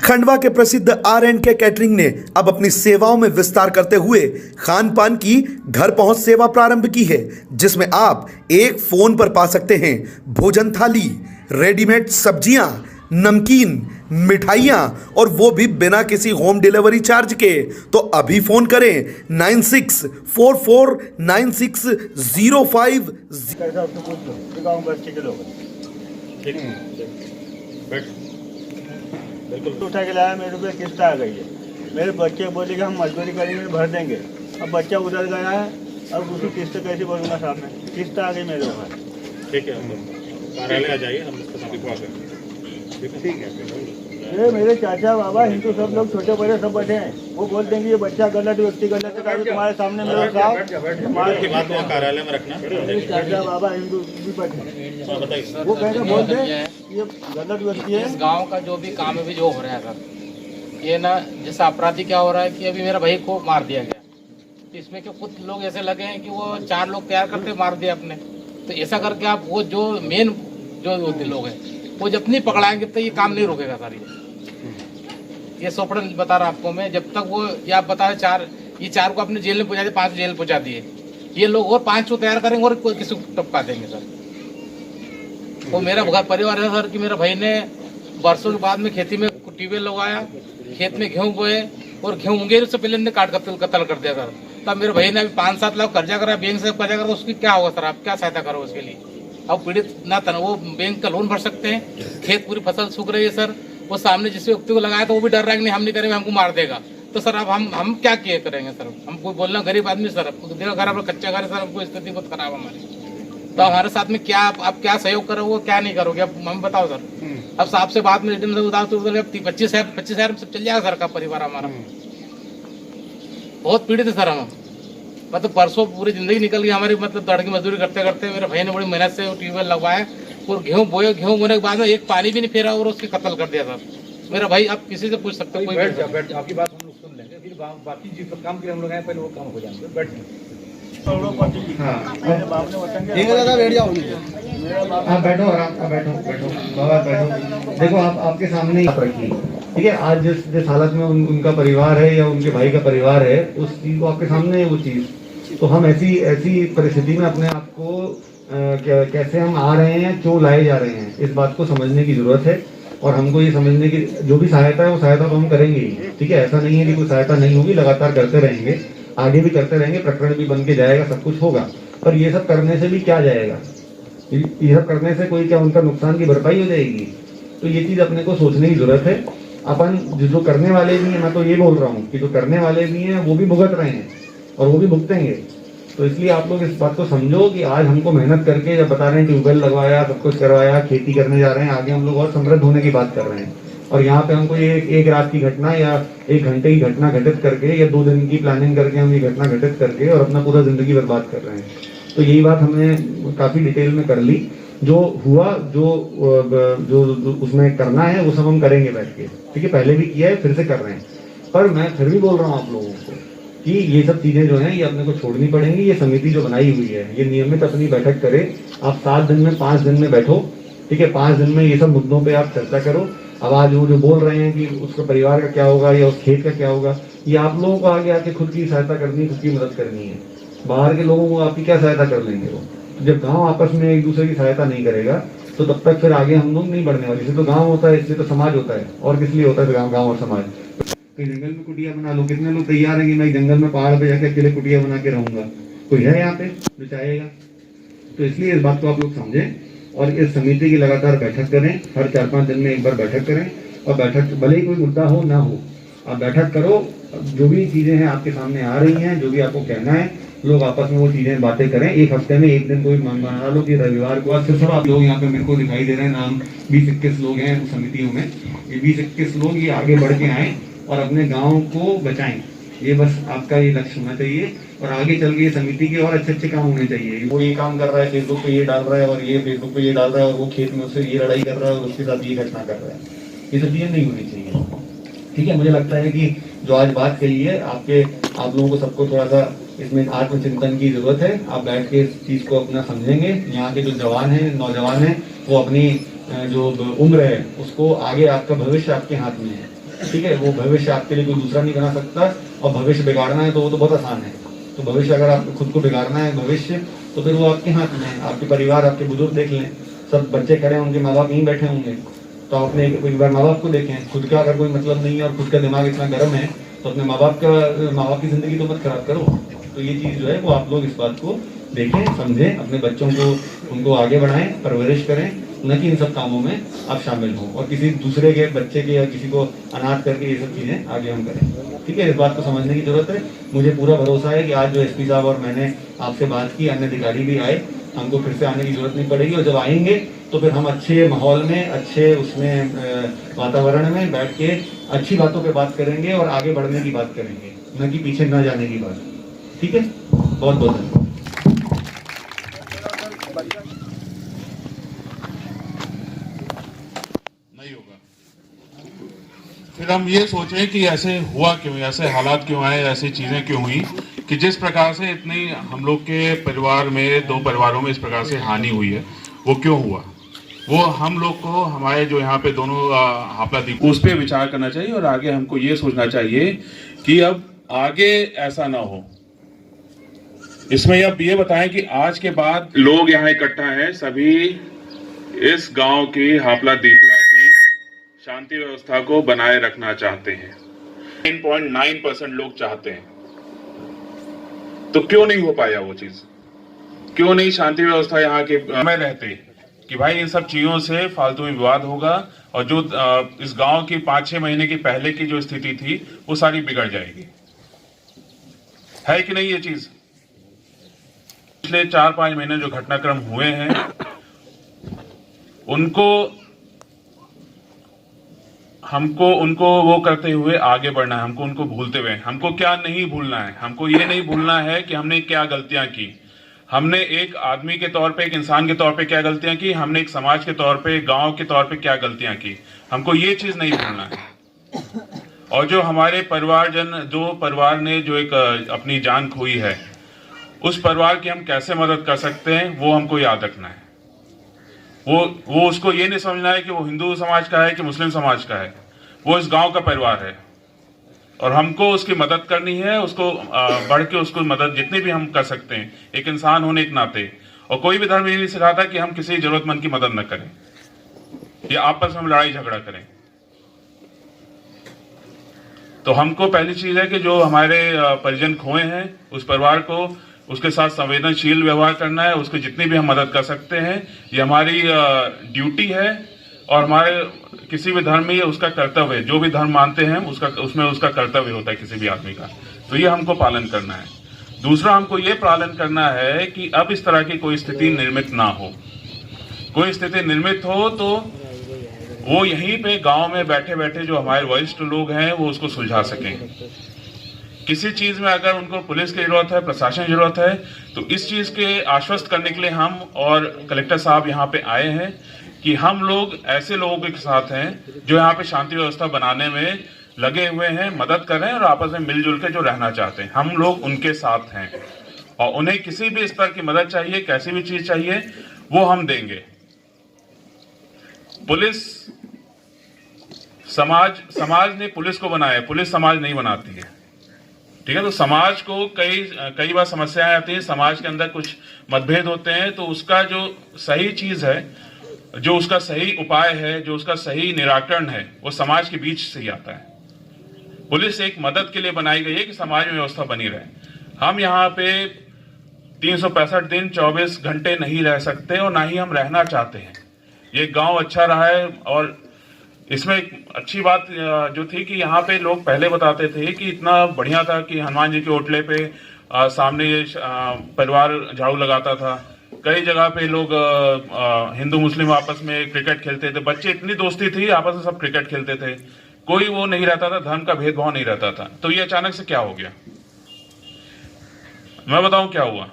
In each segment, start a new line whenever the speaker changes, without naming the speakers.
खंडवा के प्रसिद्ध R&K catering ने अब अपनी सेवाओं में विस्तार करते हुए खान पान की घर पहुंच सेवा प्रारंभ की है, जिसमें आप एक फोन पर पा सकते हैं भोजन थाली, रेडीमेड सब्जियां, नमकीन, मिठाइयां और वो भी बिना किसी होम डिलीवरी चार्ज के। तो अभी फोन करें 96449605।
बिल्कुल उठा के लाया, मेरे रुपये किस्त आ गई है। मेरे बच्चे बोले कि हम मजदूरी करेंगे भर देंगे। अब बच्चा उधर गया है, अब उसकी किस्त कैसे भरूंगा सामने? किस्त आ गई मेरे ऊपर।
ठीक है, कार्यालय आ जाइए, हम इसको सभी को आगे। ठीक है,
ये मेरे चाचा बाबा हिंदू सब लोग छोटे बड़े सब बैठे हैं, वो बोल देंगे ये बच्चा गलत व्यक्ति गलत है, तुम्हारे सामने मेरे साथ
की बात को कार्यालय में रखना।
मेरे चाचा बाबा हिंदू भी बैठे,
बताइए।
वो कहकर बोल दे ये गलत व्यक्ति है।
इस गांव का जो भी काम अभी जो हो रहा है सर, ये ना जैसा अपराधी क्या हो रहा है कि अभी मेरा भाई को मार दिया गया, तो इसमें कि कुछ लोग ऐसे लगे हैं कि वो 4 लोग तैयार करते मार दिया अपने। तो ऐसा करके आप वो जो मेन जो लोग हैं वो जब नहीं पकड़ाएंगे तो ये काम नहीं रुकेगा सर। ये सोपड़न बता रहा आपको मैं, जब तक वो ये आप बता रहे 4 को अपने जेल में पहुंचा दिए, 5 जेल में पहुंचा दिए, ये लोग और 5 को तैयार करेंगे और कोई किसी को टपका देंगे सर। वो मेरा घर परिवार है सर कि मेरे भाई ने बरसों के बाद में खेती में ट्यूबवेल लगाया, खेत में गेहूं बोए और गेहूं उंगे उससे पहले ने काट कत्ल कर दिया सर। तब मेरे भाई ने अभी 5-7 लाख कर्जा करा, बैंक से कर्जा करा, उसकी क्या होगा सर? आप क्या सहायता करो उसके लिए? अब पीड़ित ना वो बैंक का लोन भर सकते हैं, खेत पूरी फसल सूख रही है सर। वो सामने जिस व्यक्ति को लगाया तो वो भी डर रहा है कि नहीं हम नहीं करेंगे, हमको मार देगा। तो सर अब हम क्या किए करेंगे सर? हम कोई बोलना गरीब आदमी सर, देखो घर अपना कच्चा घर है सर, हमको स्थिति बहुत खराब हमारी। तो हमारे साथ में क्या आप क्या सहयोग करोगे क्या नहीं करोगे अब हम बताओ सर। अब साहब से बात में 25,000 सब चल जाएगा सर का परिवार हमारा। बहुत पीड़ित है सर हम, मतलब परसों पूरी जिंदगी निकल गई हमारी, मतलब दड़ की मजदूरी करते करते। मेरे भाई ने बड़ी मेहनत से ट्यूबवेल लगवाया और गेहूं बोए, गेहूं बोने के बाद में एक पानी भी नहीं फेरा और उसकी कत्ल कर दिया सर मेरा भाई। आप किसी से पूछ सकते हो, कोई
बैठ आपकी बात हम लोग सुन लेंगे, फिर बाकी जिस काम के लिए हम लोग आए पहले वो काम हो जाएंगे। बैठ
आप बैठो, आराम से बैठो बाबा बैठो। देखो आपके सामने आप रखिए, ठीक है। आज जिस हालत में उनका परिवार है या उनके भाई का परिवार है, उस चीज को आपके सामने है वो चीज। तो हम ऐसी परिस्थिति में अपने आप को कैसे हम आ रहे हैं, क्यों लाए जा रहे हैं, इस बात को समझने की जरूरत है। और हमको ये समझने की जो भी सहायता है वो सहायता तो हम करेंगे ही, ठीक है। ऐसा नहीं है कि कोई सहायता नहीं होगी, लगातार करते रहेंगे, आगे भी करते रहेंगे, प्रकरण भी बन के जाएगा, सब कुछ होगा। पर ये सब करने से भी क्या जाएगा? ये सब करने से कोई क्या उनका नुकसान की भरपाई हो जाएगी? तो ये चीज अपने को सोचने की जरूरत है। अपन जो करने वाले भी हैं, मैं तो ये बोल रहा हूँ कि जो करने वाले भी हैं वो भी भुगत रहे हैं और वो भी भुगतेंगे। तो इसलिए आप लोग इस बात को समझो कि आज हमको मेहनत करके जब बता रहे हैं ट्यूबवेल लगवाया, सब कुछ करवाया, खेती करने जा रहे हैं, आगे हम लोग और समृद्ध होने की बात कर रहे हैं। और यहाँ पे हमको ये एक रात की घटना या 1 घंटे की घटना घटित करके या 2 दिन की प्लानिंग करके हम ये घटना घटित करके और अपना पूरा जिंदगी बर्बाद कर रहे हैं। तो यही बात हमने काफी डिटेल में कर ली। जो हुआ, जो उसमें करना है वो सब हम करेंगे बैठ के, ठीक है। पहले भी किया है, फिर से कर रहे हैं। पर मैं फिर भी बोल रहा हूँ आप लोगों को कि ये सब चीजें जो हैं ये अपने को छोड़नी पड़ेंगी। ये समिति जो बनाई हुई है ये नियमित अपनी बैठक करे। आप 7 दिन में 5 दिन में बैठो, ठीक है। 5 दिन में ये सब मुद्दों पे आप चर्चा करो। अब आज वो जो बोल रहे हैं कि उसका परिवार का क्या होगा या उस खेत का क्या होगा, ये आप लोगों को आगे आके खुद की सहायता करनी, खुद की मदद करनी है। बाहर के लोगों को आपकी क्या सहायता कर लेंगे वो? जब गांव आपस में एक दूसरे की सहायता नहीं करेगा तो तब तक फिर आगे हम लोग नहीं बढ़ने वाले। इसलिए तो गांव होता है, इसलिए तो समाज होता है। और किस लिए होता है गाँव और समाज? कहीं जंगल में कुटिया बना लो, कितने लोग तैयार हैं कि मैं जंगल में पहाड़ पे जाके अकेले कुटिया बना के रहूंगा? कोई है यहाँ पे जो चाहेगा? तो इसलिए इस बात को आप लोग समझें और इस समिति की लगातार बैठक करें। हर 4-5 दिन में एक बार बैठक करें और बैठक भले ही कोई मुद्दा हो ना हो, आप बैठक करो। जो भी चीजें हैं आपके सामने आ रही हैं, जो भी आपको कहना है, लोग आपस में वो चीजें बातें करें। 1 हफ्ते में 1 दिन कोई बना लो कि रविवार को। आज सब आप लोग यहाँ पे मेरे को दिखाई दे रहे हैं, नाम 20-21 लोग हैं समितियों में। ये 20-21 लोग ये आगे बढ़ के आए और अपने गाँव को बचाएं। ये बस आपका ये लक्ष्य होना चाहिए और आगे चल के समिति के और अच्छे काम होने चाहिए। वो ये काम कर रहा है, फेसबुक पे ये डाल रहा है और ये फेसबुक पे ये डाल रहा है और वो खेत में उससे ये लड़ाई कर रहा है और उसके साथ ये घटना कर रहा है, ये सब चीजें नहीं होनी चाहिए, ठीक है। मुझे लगता है कि जो आज बात कही है आप लोगों को सबको थोड़ा सा इसमें आत्मचिंतन की जरूरत है। आप बैठ के इस चीज को अपना समझेंगे। यहाँ के जो जवान हैं, नौजवान हैं, वो अपनी जो उम्र है उसको आगे, आपका भविष्य आपके हाथ में है। ठीक है, वो भविष्य आपके लिए कोई दूसरा नहीं बना सकता, और भविष्य बिगाड़ना है तो वो तो बहुत आसान है। तो भविष्य अगर आपको खुद को बिगाड़ना है भविष्य, तो फिर वो आपके हाथ में है। आपके परिवार, आपके बुजुर्ग देख लें, सब बच्चे खड़े हैं, उनके माँ बाप यहीं बैठे होंगे, तो आपने एक बार माँ बाप को देखें। खुद का अगर कोई मतलब नहीं है और खुद का दिमाग इतना गर्म है, तो अपने माँ बाप की जिंदगी तो मत खराब करो। तो ये चीज़ जो है वो आप लोग इस बात को देखें, समझें, अपने बच्चों को उनको आगे बढ़ाएं, परवरिश करें, न कि इन सब कामों में आप शामिल हों और किसी दूसरे के बच्चे के या किसी को अनाथ करके ये सब चीज़ें आगे हम करें। ठीक है, इस बात को समझने की जरूरत है। मुझे पूरा भरोसा है कि आज जो एसपी साहब और मैंने आपसे बात की, अन्य अधिकारी भी आए, हमको फिर से आने की जरूरत नहीं पड़ेगी, और जब आएंगे तो फिर हम अच्छे माहौल में, अच्छे उसमें वातावरण में बैठ के अच्छी बातों पे बात करेंगे और आगे बढ़ने की बात करेंगे, न कि पीछे न जाने की बात। ठीक है, बहुत बहुत धन्यवाद।
नहीं होगा। फिर हम ये सोचें कि ऐसे हुआ क्यों, ऐसे हालात क्यों आए, ऐसी चीजें क्यों हुई कि जिस प्रकार से इतनी हम लोग के परिवार में, 2 परिवारों में इस प्रकार से हानि हुई है, वो क्यों हुआ। वो हम लोग को, हमारे जो यहाँ पे दोनों हापला द्वीप, उस पर विचार करना चाहिए और आगे हमको ये सोचना चाहिए कि अब आगे ऐसा ना हो। इसमें अब ये बताएं कि आज के बाद लोग यहाँ इकट्ठा हैं, सभी इस गांव की, हापला दीपला की शांति व्यवस्था को बनाए रखना चाहते हैं। 9.9% लोग चाहते हैं, तो क्यों नहीं हो पाया वो चीज? क्यों नहीं शांति व्यवस्था यहाँ के में रहते कि भाई इन सब चीजों से फालतू में विवाद होगा और जो इस गांव की 5-6 महीने की पहले की जो स्थिति थी वो सारी बिगड़ जाएगी। है कि नहीं ये चीज? पिछले 4-5 महीने जो घटनाक्रम हुए हैं उनको वो करते हुए आगे बढ़ना है। हमको उनको भूलते हुए, हमको क्या नहीं भूलना है? हमको ये नहीं भूलना है कि हमने क्या गलतियां की। हमने एक आदमी के तौर पे, एक इंसान के तौर पे क्या गलतियां की, हमने एक समाज के तौर पे, गांव के तौर पे क्या गलतियां की, हमको ये चीज नहीं भूलना है। और जो हमारे परिवारजन, जो परिवार ने जो एक अपनी जान खोई है, उस परिवार की हम कैसे मदद कर सकते हैं वो हमको याद रखना है। वो उसको ये नहीं समझना है कि वो हिंदू समाज का है कि मुस्लिम समाज का है, वो इस गांव का परिवार है और हमको उसकी मदद करनी है। उसको बढ़ के उसको मदद जितनी भी हम कर सकते हैं, एक इंसान होने के नाते। और कोई भी धर्म ये नहीं सिखाता कि हम किसी जरूरतमंद की मदद न करें या आपस में लड़ाई झगड़ा करें। तो हमको पहली चीज है कि जो हमारे परिजन खोए हैं, उस परिवार को उसके साथ संवेदनशील व्यवहार करना है। उसको जितनी भी हम मदद कर सकते हैं, ये हमारी ड्यूटी है और हमारे किसी भी धर्म में ये उसका कर्तव्य है। जो भी धर्म मानते हैं उसमें उसका कर्तव्य होता है किसी भी आदमी का, तो ये हमको पालन करना है। दूसरा, हमको ये पालन करना है कि अब इस तरह की कोई स्थिति निर्मित ना हो। कोई स्थिति निर्मित हो तो वो यहीं पे गांव में बैठे बैठे जो हमारे वरिष्ठ लोग हैं वो उसको सुलझा सकें। किसी चीज में अगर उनको पुलिस की जरूरत है, प्रशासन की जरूरत है, तो इस चीज के आश्वस्त करने के लिए हम और कलेक्टर साहब यहाँ पे आए हैं कि हम लोग ऐसे लोगों के साथ हैं जो यहाँ पे शांति व्यवस्था बनाने में लगे हुए हैं, मदद कर रहे हैं और आपस में मिलजुल के जो रहना चाहते हैं, हम लोग उनके साथ हैं। और उन्हें किसी भी स्तर की मदद चाहिए, कैसी भी चीज चाहिए, वो हम देंगे। पुलिस समाज ने पुलिस को बनाया, पुलिस समाज नहीं बनाती है। ठीक है, तो समाज को कई बार समस्याएं आती हैं, समाज के अंदर कुछ मतभेद होते हैं, तो उसका जो सही चीज है, जो उसका सही उपाय है, जो उसका सही निराकरण है, वो समाज के बीच से ही आता है। पुलिस एक मदद के लिए बनाई गई है कि समाज में व्यवस्था बनी रहे। हम यहाँ पे 365 दिन 24 घंटे नहीं रह सकते और ना ही हम रहना चाहते हैं। ये गांव अच्छा रहा है और इसमें एक अच्छी बात जो थी कि यहाँ पे लोग पहले बताते थे कि इतना बढ़िया था कि हनुमान जी के ओटले पे सामने ये परिवार झाड़ू लगाता था। कई जगह पे लोग हिंदू मुस्लिम आपस में क्रिकेट खेलते थे, बच्चे इतनी दोस्ती थी, आपस में सब क्रिकेट खेलते थे, कोई वो नहीं रहता था, धर्म का भेदभाव नहीं रहता था। तो ये अचानक से क्या हो गया? मैं बताऊं क्या हुआ।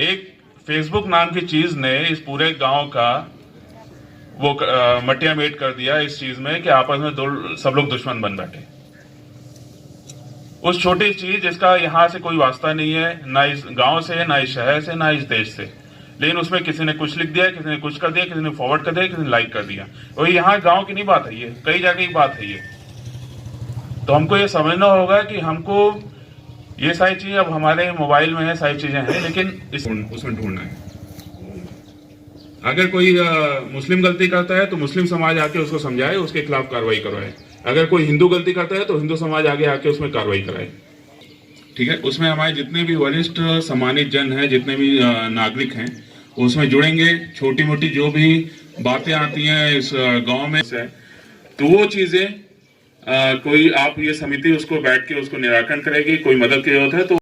एक फेसबुक नाम की चीज ने इस पूरे गांव का वो मटिया मेट कर दिया इस चीज में कि आपस में सब लोग दुश्मन बन बैठे। उस छोटी चीज जिसका यहाँ से कोई वास्ता नहीं है, ना इस गांव से, ना इस शहर से, ना इस देश से, लेकिन उसमें किसी ने कुछ लिख दिया, किसी ने कुछ कर दिया, किसी ने फॉरवर्ड कर दिया, किसी ने लाइक कर दिया। और यहाँ गांव की नहीं बात है, ये कई जगह की बात है ये। तो हमको ये समझना होगा कि हमको ये सारी चीजें अब हमारे मोबाइल में है, सारी चीजें हैं, लेकिन उसमें ढूंढना है। अगर कोई मुस्लिम गलती करता है तो मुस्लिम समाज आके उसको समझाए, उसके खिलाफ कार्रवाई करवाए। अगर कोई हिंदू गलती करता है तो हिंदू समाज आगे आके उसमें कार्रवाई कराए। ठीक है, उसमें हमारे जितने भी वरिष्ठ सम्मानित जन हैं, जितने भी नागरिक हैं, उसमें जुड़ेंगे। छोटी मोटी जो भी बातें आती हैं इस गांव में से, तो वो चीजें कोई आप ये समिति उसको बैठ के उसको निराकरण करेगी। कोई मदद की जरूरत है तो